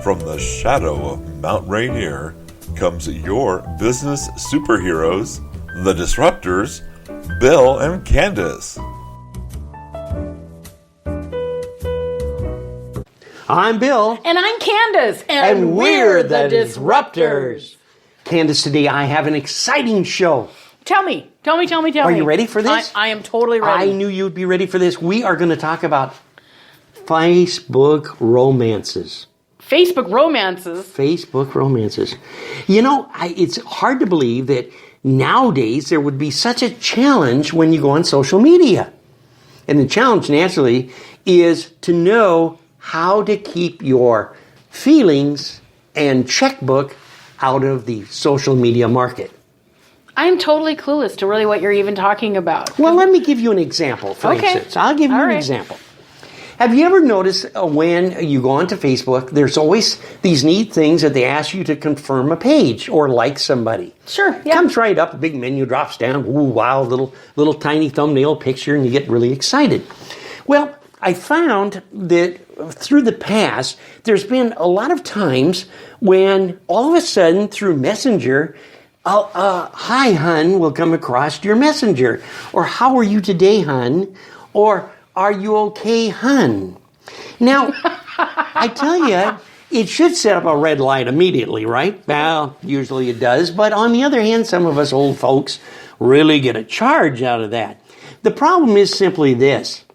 From the shadow of Mount Rainier comes your business superheroes, the Disruptors, Bill and Candace. I'm Bill. And I'm Candace. And we're the Disruptors. Candace, today I have an exciting show. Tell me. Are you ready for this? I am totally ready. I knew you'd be ready for this. We are going to talk about Facebook romances. Facebook romances? Facebook romances. You know, it's hard to believe that nowadays there would be such a challenge when you go on social media. And the challenge, naturally, is to know how to keep your feelings and checkbook out of the social media market. I'm totally clueless to really what you're even talking about. Well, let me give you an example, for instance. I'll give you an example. Have you ever noticed when you go onto Facebook, there's always these neat things that they ask you to confirm a page or like somebody? Sure, yeah. Comes right up, a big menu drops down, ooh, wow, little tiny thumbnail picture, and you get really excited. Well, I found that through the past, there's been a lot of times when all of a sudden through Messenger, hi, hun, will come across your Messenger. Or how are you today, hun? Or are you okay, hun? Now, I tell you, it should set up a red light immediately, right? Well, usually it does. But on the other hand, some of us old folks really get a charge out of that. The problem is simply this.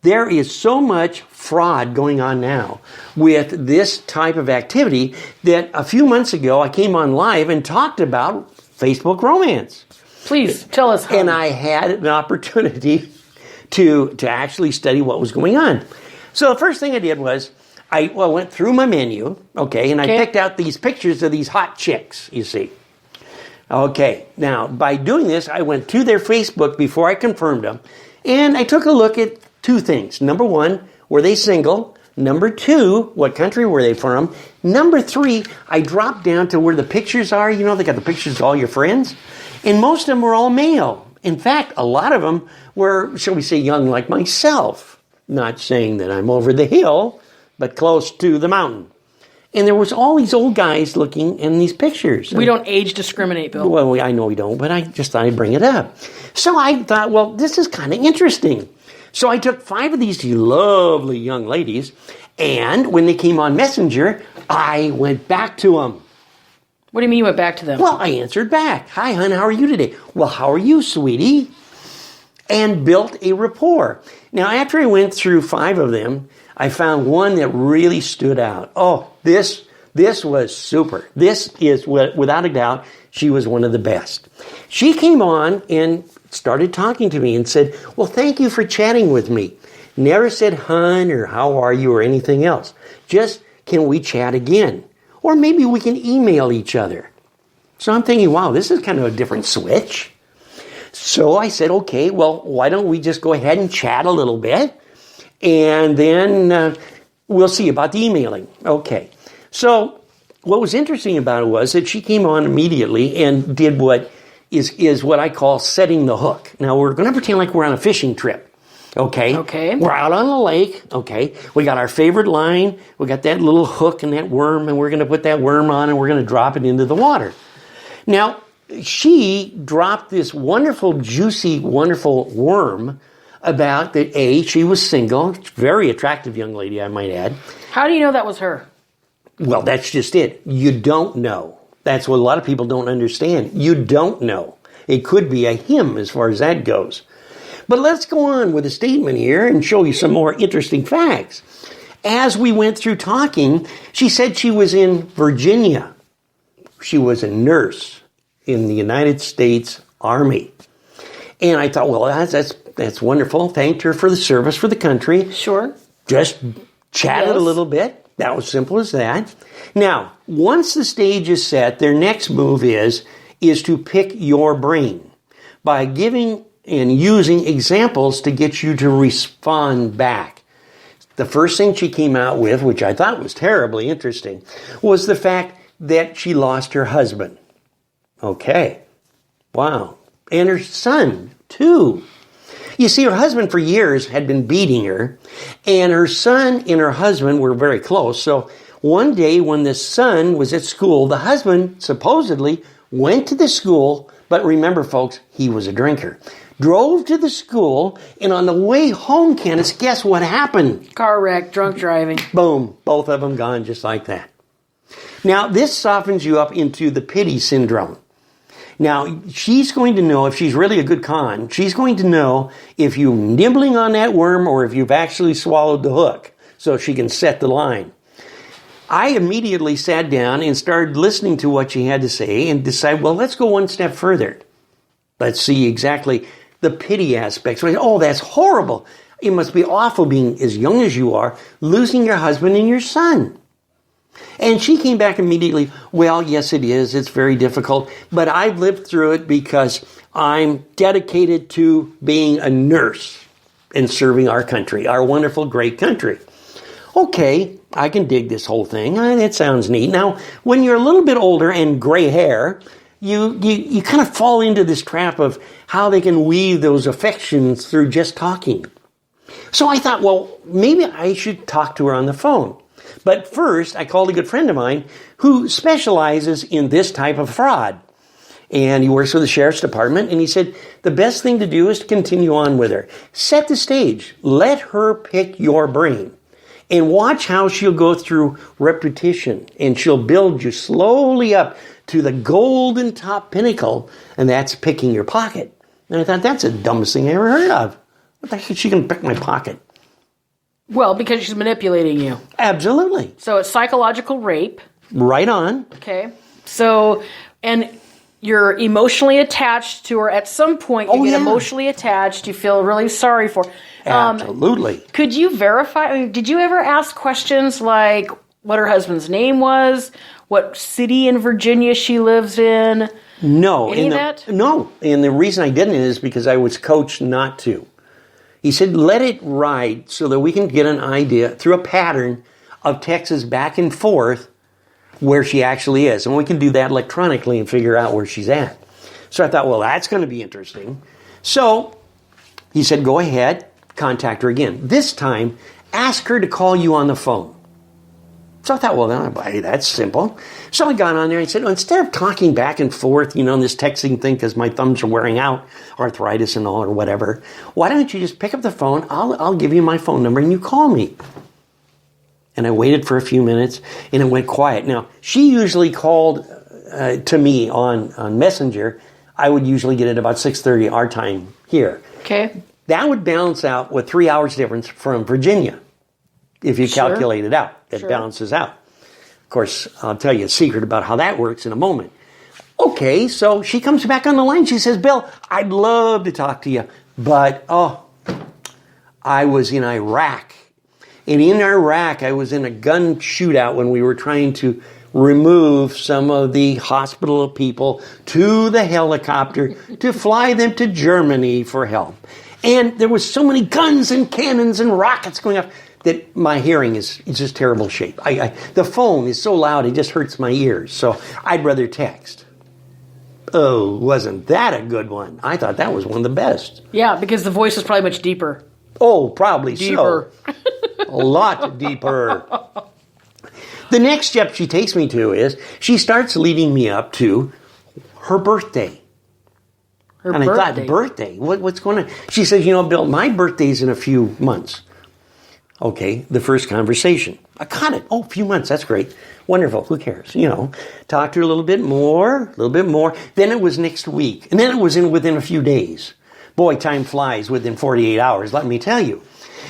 There is so much fraud going on now with this type of activity that a few months ago I came on live and talked about Facebook romance. Please, tell us how. And I had an opportunity to actually study what was going on. So the first thing I did was I went through my menu, and I picked out these pictures of these hot chicks, you see. Okay, now by doing this, I went to their Facebook before I confirmed them, and I took a look at two things. Number one, were they single? Number two, what country were they from? Number three, I dropped down to where the pictures are. You know, they got the pictures of all your friends. And most of them were all male. In fact, a lot of them were, shall we say, young like myself. Not saying that I'm over the hill, but close to the mountain. And there was all these old guys looking in these pictures. We don't age discriminate, Bill. Well, I know we don't, but I just thought I'd bring it up. So I thought, well, this is kind of interesting. So I took 5 of these lovely young ladies, and when they came on Messenger, I went back to them. What do you mean you went back to them? Well, I answered back. Hi, hon, how are you today? Well, how are you, sweetie? And built a rapport. Now, after I went through 5 of them, I found one that really stood out. Oh, this was super. This is, without a doubt, she was one of the best. She came on and started talking to me and said, well, thank you for chatting with me. Never said hun or how are you or anything else. Just, can we chat again? Or maybe we can email each other. So I'm thinking, wow, this is kind of a different switch. So I said, okay, well, why don't we just go ahead and chat a little bit? And then we'll see about the emailing. Okay. So what was interesting about it was that she came on immediately and did what is what I call setting the hook. Now, we're going to pretend like we're on a fishing trip. Okay? We're out on the lake. Okay? We got our favorite line. We got that little hook and that worm, and we're going to put that worm on and we're going to drop it into the water. Now, she dropped this wonderful, juicy, wonderful worm about that, she was single. Very attractive young lady, I might add. How do you know that was her? Well, that's just it. You don't know. That's what a lot of people don't understand. You don't know. It could be a him as far as that goes. But let's go on with the statement here and show you some more interesting facts. As we went through talking, she said she was in Virginia. She was a nurse in the United States Army. And I thought, well, that's wonderful. Thanked her for the service for the country. Sure. Just chatted a little bit. That was simple as that. Now, once the stage is set, their next move is to pick your brain by giving and using examples to get you to respond back. The first thing she came out with, which I thought was terribly interesting, was the fact that she lost her husband. Okay. Wow. And her son, too. You see, her husband for years had been beating her, and her son and her husband were very close. So One day when the son was at school, the husband supposedly went to the school, but remember, folks, he was a drinker. Drove to the school, and on the way home, Candace, guess what happened? Car wreck, drunk driving. Boom, both of them gone just like that. Now, this softens you up into the pity syndrome. Now, she's going to know, if she's really a good con, she's going to know if you're nibbling on that worm or if you've actually swallowed the hook, so she can set the line. I immediately sat down and started listening to what she had to say and decided, well, let's go one step further. Let's see exactly the pity aspects. Oh, that's horrible. It must be awful being as young as you are, losing your husband and your son. And she came back immediately, well, yes, it is. It's very difficult, but I've lived through it because I'm dedicated to being a nurse and serving our country, our wonderful, great country. Okay, I can dig this whole thing. It sounds neat. Now, when you're a little bit older and gray hair, you kind of fall into this trap of how they can weave those affections through just talking. So I thought, well, maybe I should talk to her on the phone. But first, I called a good friend of mine who specializes in this type of fraud. And he works for the sheriff's department. And he said, the best thing to do is to continue on with her. Set the stage. Let her pick your brain. And watch how she'll go through repetition. And she'll build you slowly up to the golden top pinnacle. And that's picking your pocket. And I thought, that's the dumbest thing I ever heard of. What the heck is she going to pick my pocket? Well, because she's manipulating you. Absolutely. So it's psychological rape. Right on. Okay. So, and you're emotionally attached to her. At some point, you get emotionally attached. You feel really sorry for her. Absolutely. Could you verify? I mean, did you ever ask questions like what her husband's name was? What city in Virginia she lives in? No. Any of that? No. And the reason I didn't is because I was coached not to. He said, let it ride so that we can get an idea through a pattern of texts back and forth where she actually is. And we can do that electronically and figure out where she's at. So I thought, well, that's going to be interesting. So he said, go ahead, contact her again. This time, ask her to call you on the phone. So I thought, well, that's simple. So I got on there and said, instead of talking back and forth, this texting thing because my thumbs are wearing out, arthritis and all or whatever, why don't you just pick up the phone? I'll give you my phone number and you call me. And I waited for a few minutes and it went quiet. Now, she usually called to me on Messenger. I would usually get it about 6:30 our time here. Okay. That would balance out with 3 hours difference from Virginia. If you calculate it out, it balances out. Of course, I'll tell you a secret about how that works in a moment. Okay, so she comes back on the line. She says, Bill, I'd love to talk to you, but, I was in Iraq. And in Iraq, I was in a gun shootout when we were trying to remove some of the hospital people to the helicopter to fly them to Germany for help. And there was so many guns and cannons and rockets going off that my hearing is just terrible shape. The phone is so loud, it just hurts my ears. So I'd rather text. Oh, wasn't that a good one? I thought that was one of the best. Yeah, because the voice is probably much deeper. Oh, probably deeper. So. A lot deeper. The next step she takes me to is she starts leading me up to her birthday. I thought, birthday? What's going on? She says, Bill, my birthday's in a few months. Okay, the first conversation. I caught it. Oh, a few months. That's great. Wonderful. Who cares? Talk to her a little bit more. Then it was next week. And then it was within a few days. Boy, time flies within 48 hours, let me tell you.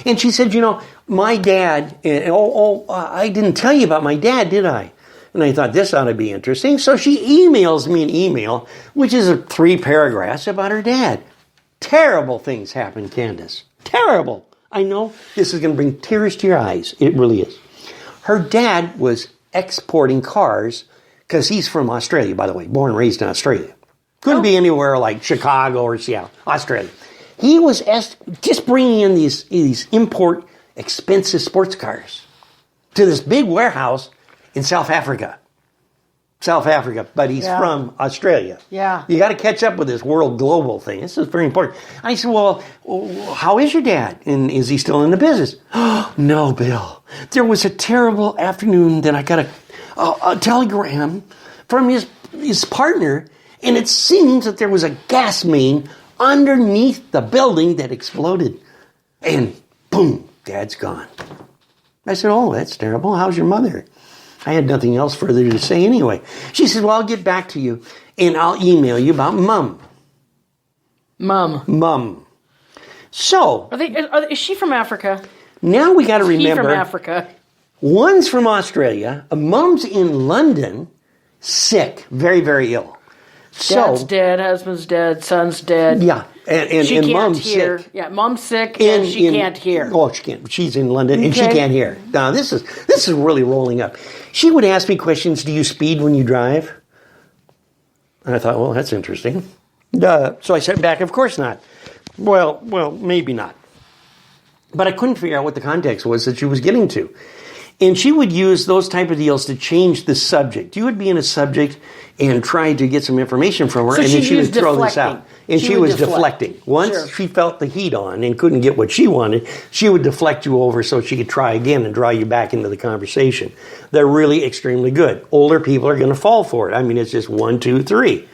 And she said, my dad, I didn't tell you about my dad, did I? And I thought, this ought to be interesting. So she emails me an email, which is 3 paragraphs about her dad. Terrible things happen, Candace. Terrible. I know this is going to bring tears to your eyes. It really is. Her dad was exporting cars because he's from Australia, by the way, born and raised in Australia. Couldn't be anywhere like Chicago or Seattle, Australia. He was just bringing in these import expensive sports cars to this big warehouse in South Africa. South Africa, but he's from Australia. Yeah. You got to catch up with this world global thing. This is very important. I said, well, how is your dad? And is he still in the business? Oh, no, Bill. There was a terrible afternoon that I got a telegram from his partner, and it seems that there was a gas main underneath the building that exploded. And boom, Dad's gone. I said, oh, that's terrible. How's your mother? I had nothing else further to say anyway. She said, well, I'll get back to you, and I'll email you about Mum. Mum. So. Is she from Africa? Now we got to remember. He from Africa. One's from Australia. Mum's in London, sick, very, very ill. Dad's dead, husband's dead, son's dead. Yeah, and she can't Mom's hear. sick. Yeah, Mom's sick and she can't hear. Oh, she can't. She's in London and she can't hear. Now this is really rolling up. She would ask me questions. Do you speed when you drive? And I thought, well, that's interesting. So I said back, of course not. Well, maybe not. But I couldn't figure out what the context was that she was getting to. And she would use those type of deals to change the subject. You would be in a subject and try to get some information from her, so and then she would throw this out. And she was deflecting. Once she felt the heat on and couldn't get what she wanted, she would deflect you over so she could try again and draw you back into the conversation. They're really extremely good. Older people are going to fall for it. I mean, it's just 1, 2, 3.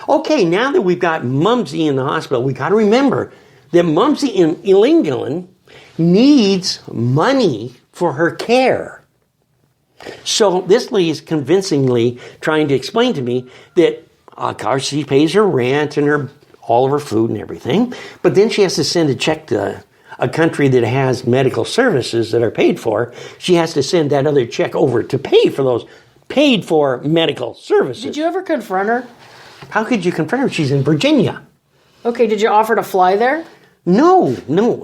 Okay, now that we've got Mumsy in the hospital, we got to remember that Mumsy in England needs money for her care. So this lady is convincingly trying to explain to me that, of course, she pays her rent and all of her food and everything, but then she has to send a check to a country that has medical services that are paid for. She has to send that other check over to pay for those paid for medical services. Did you ever confront her? How could you confront her? She's in Virginia. Okay, did you offer to fly there? No,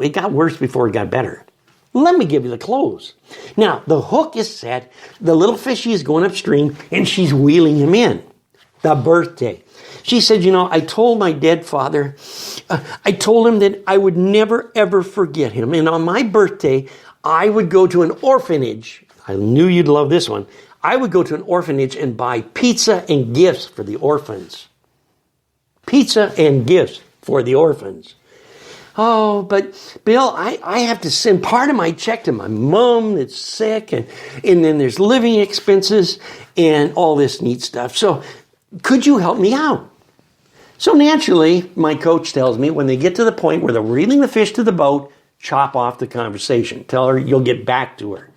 it got worse before it got better. Let me give you the close. Now, the hook is set, the little fishy is going upstream, and she's wheeling him in. The birthday. She said, I told my dead father, I told him that I would never, ever forget him. And on my birthday, I would go to an orphanage. I knew you'd love this one. I would go to an orphanage and buy pizza and gifts for the orphans. Pizza and gifts for the orphans. Oh, but Bill, I have to send part of my check to my mom that's sick, and then there's living expenses and all this neat stuff. So could you help me out? So naturally, my coach tells me when they get to the point where they're reeling the fish to the boat, chop off the conversation. Tell her you'll get back to her.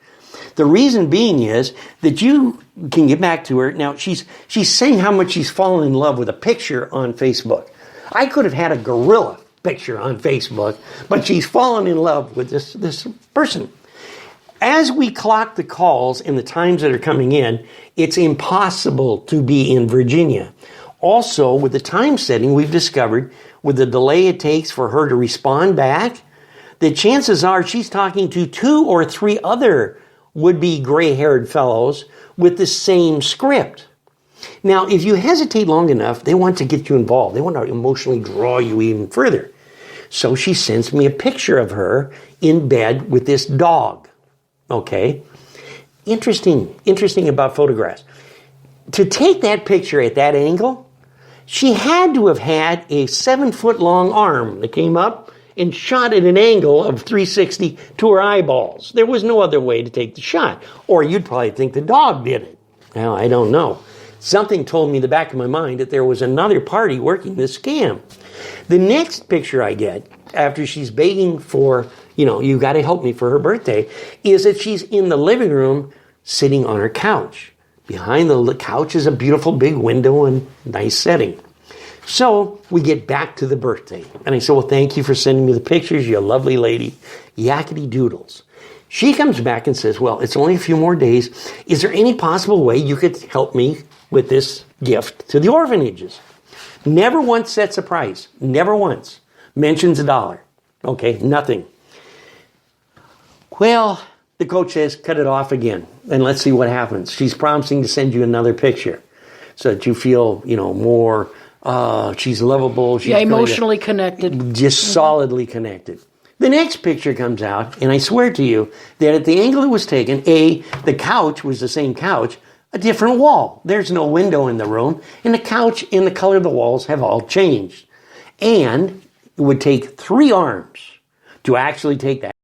The reason being is that you can get back to her. Now, she's saying how much she's fallen in love with a picture on Facebook. I could have had a gorilla picture on Facebook, but she's fallen in love with this person. As we clock the calls and the times that are coming in, it's impossible to be in Virginia. Also, with the time setting, we've discovered, with the delay it takes for her to respond back, the chances are she's talking to 2 or 3 other would-be gray-haired fellows with the same script. Now, if you hesitate long enough, they want to get you involved. They want to emotionally draw you even further. So she sends me a picture of her in bed with this dog. Okay? Interesting about photographs. To take that picture at that angle, she had to have had a 7-foot-long arm that came up and shot at an angle of 360 to her eyeballs. There was no other way to take the shot. Or you'd probably think the dog did it. Now, I don't know. Something told me in the back of my mind that there was another party working this scam. The next picture I get, after she's begging for, you got to help me for her birthday, is that she's in the living room sitting on her couch. Behind the couch is a beautiful big window and nice setting. So we get back to the birthday. And I said, well, thank you for sending me the pictures. You're a lovely lady. Yakety doodles. She comes back and says, well, it's only a few more days. Is there any possible way you could help me with this gift to the orphanages? Never once sets a price. Never once mentions $1. Okay, nothing. Well, the coach says, cut it off again, and let's see what happens. She's promising to send you another picture so that you feel, more, she's lovable. She's emotionally connected. Just solidly connected. The next picture comes out, and I swear to you that at the angle it was taken, the couch was the same couch, a different wall. There's no window in the room, and the couch and the color of the walls have all changed. And it would take 3 arms to actually take that